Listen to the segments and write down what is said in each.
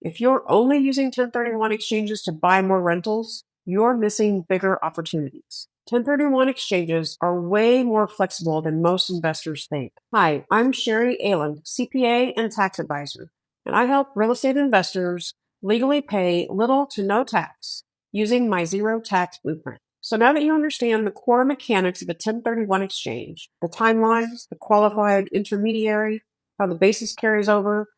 If you're only using 1031 exchanges to buy more rentals, you're missing bigger opportunities. 1031 exchanges are way more flexible than most investors think. Hi, I'm Sherry Ayland, CPA and tax advisor, and I help real estate investors legally pay little to no tax using my zero tax blueprint. So now that you understand the core mechanics of a 1031 exchange, the timelines, the qualified intermediary, how the basis carries over,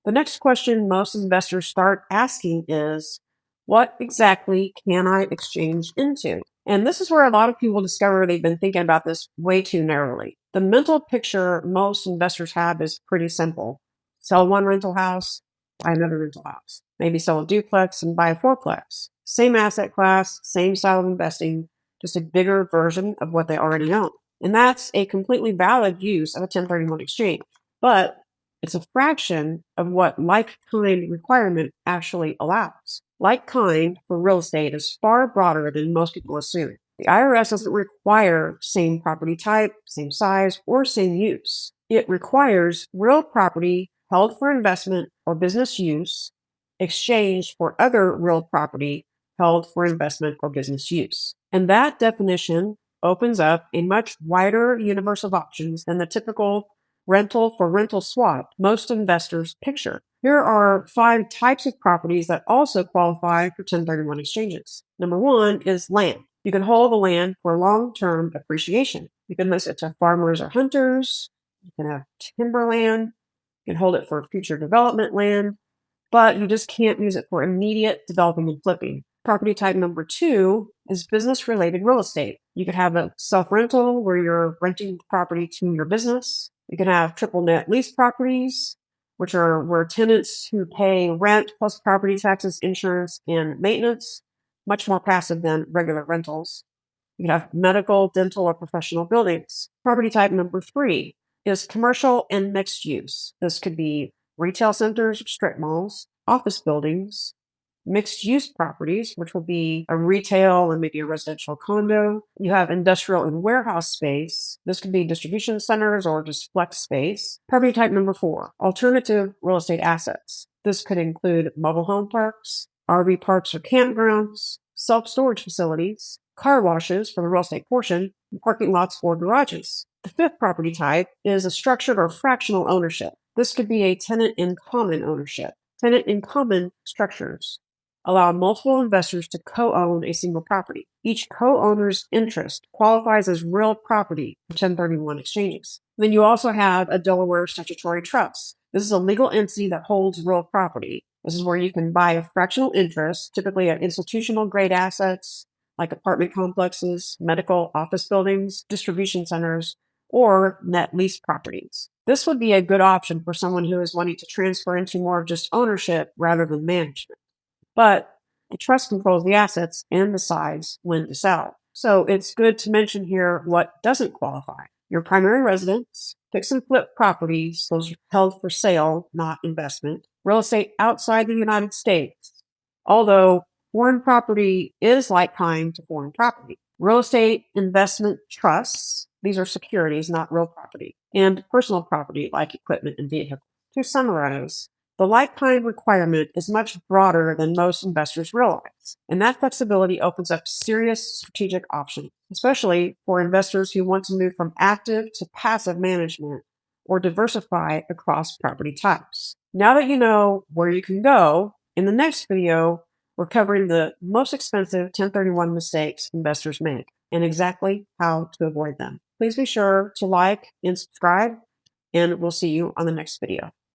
the next question most investors start asking is, what exactly can I exchange into? And this is where a lot of people discover they've been thinking about this way too narrowly. The mental picture most investors have is pretty simple. Sell one rental house, buy another rental house. Maybe sell a duplex and buy a fourplex. Same asset class, same style of investing, just a bigger version of what they already own. And that's a completely valid use of a 1031 exchange. But it's a fraction of what like-kind requirement actually allows. Like-kind for real estate is far broader than most people assume. The IRS doesn't require same property type, same size, or same use. It requires real property held for investment or business use, exchanged for other real property held for investment or business use. And that definition opens up a much wider universe of options than the typical rental for rental swap most investors picture. Here are 5 types of properties that also qualify for 1031 exchanges. Number 1 is land. You can hold the land for long-term appreciation. You can list it to farmers or hunters. You can have timberland. You can hold it for future development land, but you just can't use it for immediate developing and flipping. Property type number 2 is business-related real estate. You could have a self-rental where you're renting property to your business. You can have triple net lease properties, which are where tenants who pay rent plus property taxes, insurance, and maintenance, much more passive than regular rentals. You can have medical, dental, or professional buildings. Property type number 3 is commercial and mixed use. This could be retail centers, strip malls, office buildings, mixed use properties, which will be a retail and maybe a residential condo. You have industrial and warehouse space. This could be distribution centers or just flex space. Property type number 4, alternative real estate assets. This could include mobile home parks, RV parks or campgrounds, self-storage facilities, car washes for the real estate portion, and parking lots or garages. The 5th property type is a structured or fractional ownership. This could be a tenant in common ownership. Tenant in common structures allow multiple investors to co-own a single property. Each co-owner's interest qualifies as real property for 1031 exchanges. Then you also have a Delaware Statutory Trust. This is a legal entity that holds real property. This is where you can buy a fractional interest, typically at institutional grade assets like apartment complexes, medical office buildings, distribution centers, or net lease properties. This would be a good option for someone who is wanting to transfer into more of just ownership rather than management. But the trust controls the assets and decides when to sell. So it's good to mention here what doesn't qualify. Your primary residence, fix and flip properties, those are held for sale, not investment. Real estate outside the United States, although foreign property is like kind to foreign property. Real estate investment trusts, these are securities, not real property. And personal property like equipment and vehicles. To summarize, the like-kind requirement is much broader than most investors realize, and that flexibility opens up serious strategic options, especially for investors who want to move from active to passive management or diversify across property types. Now that you know where you can go, in the next video, we're covering the most expensive 1031 mistakes investors make and exactly how to avoid them. Please be sure to like and subscribe, and we'll see you on the next video.